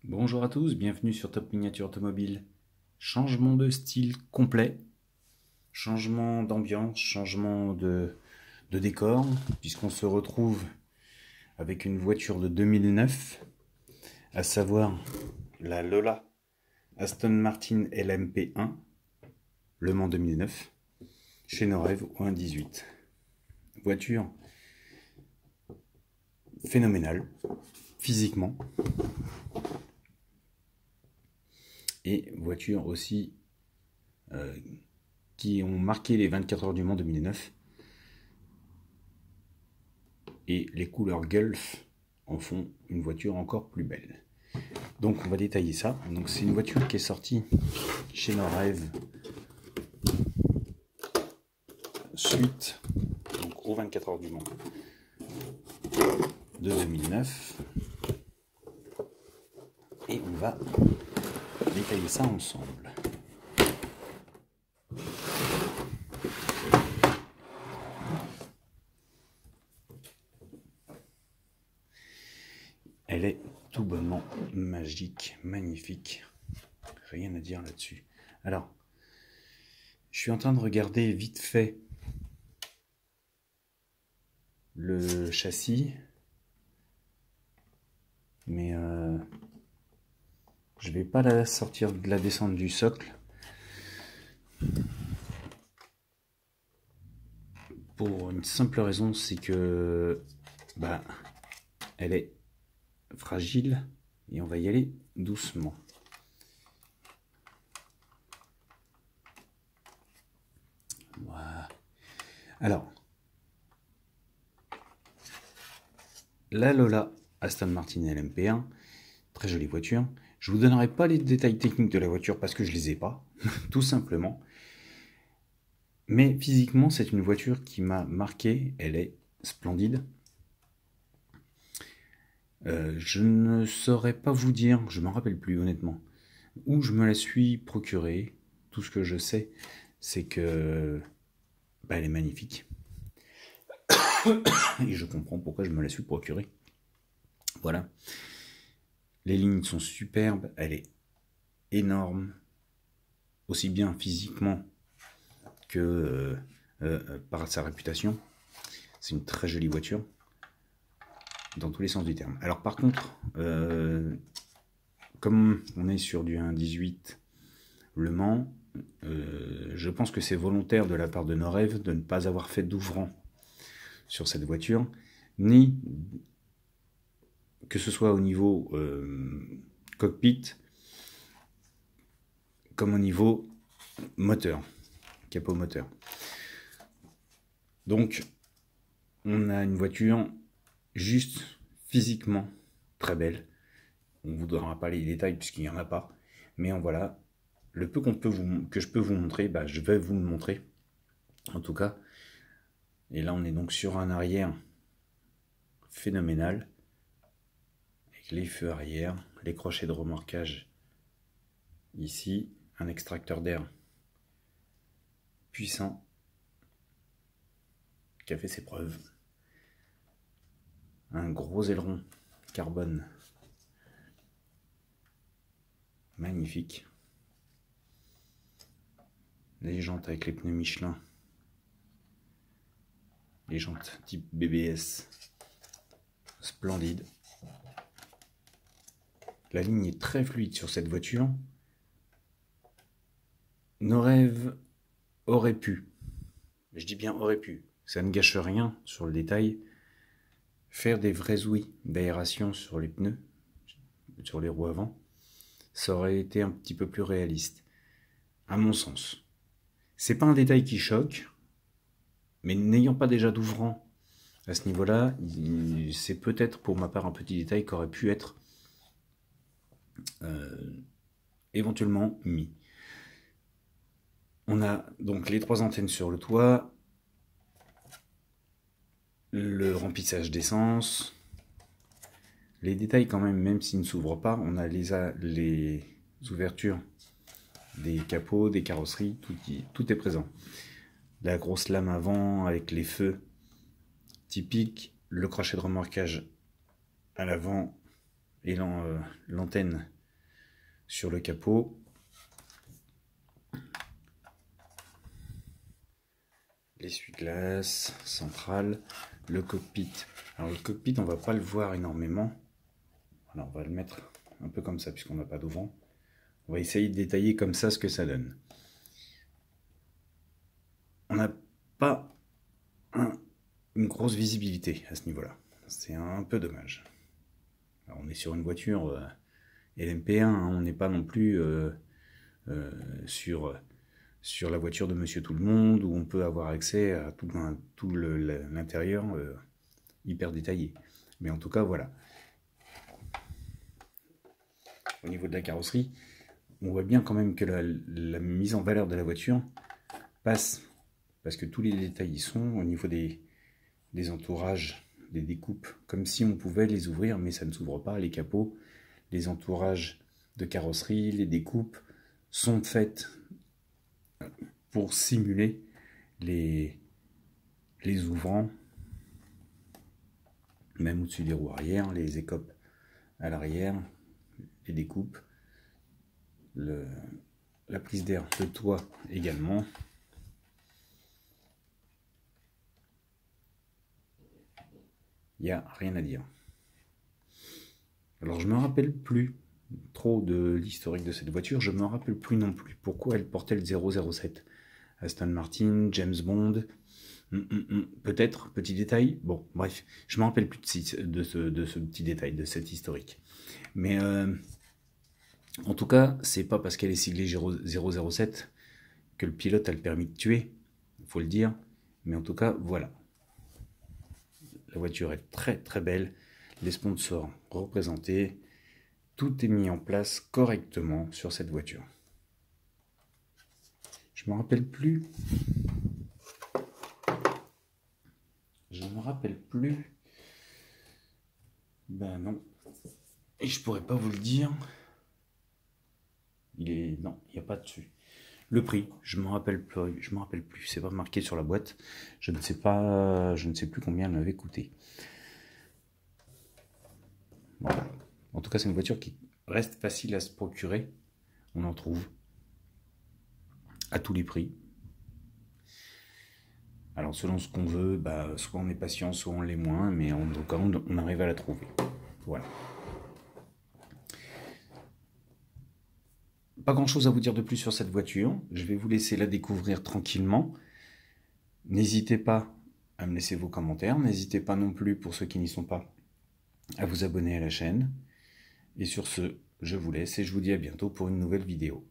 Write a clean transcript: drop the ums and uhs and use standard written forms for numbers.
Bonjour à tous, bienvenue sur Top Miniature Automobile. Changement de style complet, changement d'ambiance, changement de décor, puisqu'on se retrouve avec une voiture de 2009, à savoir la Lola Aston Martin LMP1, Le Mans 2009, chez Norev au 1.18. Voiture phénoménale, physiquement. Et voitures aussi qui ont marqué les 24 heures du Mans 2009. Et les couleurs Gulf en font une voiture encore plus belle. Donc on va détailler ça. Donc c'est une voiture qui est sortie chez Norev suite donc, aux 24 heures du Mans de 2009. Et on va détailler ça ensemble. Elle est tout bonnement magique, magnifique. Rien à dire là-dessus. Alors, je suis en train de regarder vite fait le châssis. Mais je vais pas la sortir de la descente du socle. Pour une simple raison, c'est que elle est fragile et on va y aller doucement. Voilà. Alors, la Lola Aston Martin LMP1, très jolie voiture. Je vous donnerai pas les détails techniques de la voiture parce que je les ai pas, tout simplement. Mais physiquement, c'est une voiture qui m'a marqué. Elle est splendide. Je ne saurais pas vous dire, je ne m'en rappelle plus honnêtement, où je me la suis procurée. Tout ce que je sais, c'est que elle est magnifique. Et je comprends pourquoi je me la suis procurée. Voilà. Les lignes sont superbes, elle est énorme, aussi bien physiquement que par sa réputation. C'est une très jolie voiture, dans tous les sens du terme. Alors par contre, comme on est sur du 1.18 Le Mans, je pense que c'est volontaire de la part de Norev de ne pas avoir fait d'ouvrant sur cette voiture, ni que ce soit au niveau cockpit, comme au niveau moteur, capot moteur. Donc, on a une voiture juste physiquement très belle. On ne vous donnera pas les détails puisqu'il n'y en a pas. Mais voilà, le peu que je peux vous montrer, je vais vous le montrer. En tout cas. Et là, on est donc sur un arrière phénoménal. Avec les feux arrière, les crochets de remorquage ici, un extracteur d'air puissant qui a fait ses preuves. Un gros aileron carbone magnifique. Les jantes avec les pneus Michelin. Les jantes type BBS. Splendide. La ligne est très fluide sur cette voiture. Norev aurait pu, je dis bien aurait pu, ça ne gâche rien sur le détail, faire des vrais ouïes d'aération sur les pneus, sur les roues avant. Ça aurait été un petit peu plus réaliste, à mon sens. C'est pas un détail qui choque, mais n'ayant pas déjà d'ouvrant à ce niveau-là, c'est peut-être pour ma part un petit détail qui aurait pu être éventuellement mis. On a donc les 3 antennes sur le toit, le remplissage d'essence, les détails quand même s'ils ne s'ouvrent pas, on a les ouvertures des capots, des carrosseries, tout est présent. La grosse lame avant avec les feux typiques, le crochet de remorquage à l'avant et l'antenne sur le capot. L'essuie-glace central, le cockpit. Alors le cockpit, on va pas le voir énormément. Alors on va le mettre un peu comme ça puisqu'on n'a pas d'auvent. On va essayer de détailler comme ça ce que ça donne. On n'a pas une grosse visibilité à ce niveau-là. C'est un peu dommage. Alors, on est sur une voiture LMP1, hein, on n'est pas non plus sur la voiture de Monsieur Tout-le-Monde où on peut avoir accès à tout l'intérieur hyper détaillé. Mais en tout cas, voilà. Au niveau de la carrosserie, on voit bien quand même que la mise en valeur de la voiture passe, parce que tous les détails y sont au niveau des entourages, des découpes, comme si on pouvait les ouvrir, mais ça ne s'ouvre pas. Les capots, les entourages de carrosserie, les découpes sont faites pour simuler les ouvrants, même au-dessus des roues arrière, les écopes à l'arrière, les découpes, la prise d'air de toit également. Il n'y a rien à dire. Alors je me rappelle plus trop de l'historique de cette voiture, je me rappelle plus non plus pourquoi elle portait le 007. Aston Martin, James Bond, peut-être, petit détail, bon bref, je me rappelle plus de ce petit détail, de cette historique. Mais en tout cas, c'est pas parce qu'elle est siglée 007 que le pilote a le permis de tuer, il faut le dire, mais en tout cas, voilà. La voiture est très très belle, les sponsors représentés, tout est mis en place correctement sur cette voiture. Je me rappelle plus. Ben non. Et je pourrais pas vous le dire. Non, il n'y a pas dessus. Le prix, je me rappelle plus. C'est pas marqué sur la boîte. Je ne sais plus combien elle m'avait coûté. Voilà. En tout cas, c'est une voiture qui reste facile à se procurer. On en trouve à tous les prix. Alors selon ce qu'on veut, soit on est patient, soit on l'est moins, mais en tout cas, on arrive à la trouver. Voilà. Pas grand chose à vous dire de plus sur cette voiture. Je vais vous laisser la découvrir tranquillement. N'hésitez pas à me laisser vos commentaires. N'hésitez pas non plus, pour ceux qui n'y sont pas, à vous abonner à la chaîne. Et sur ce, je vous laisse et je vous dis à bientôt pour une nouvelle vidéo.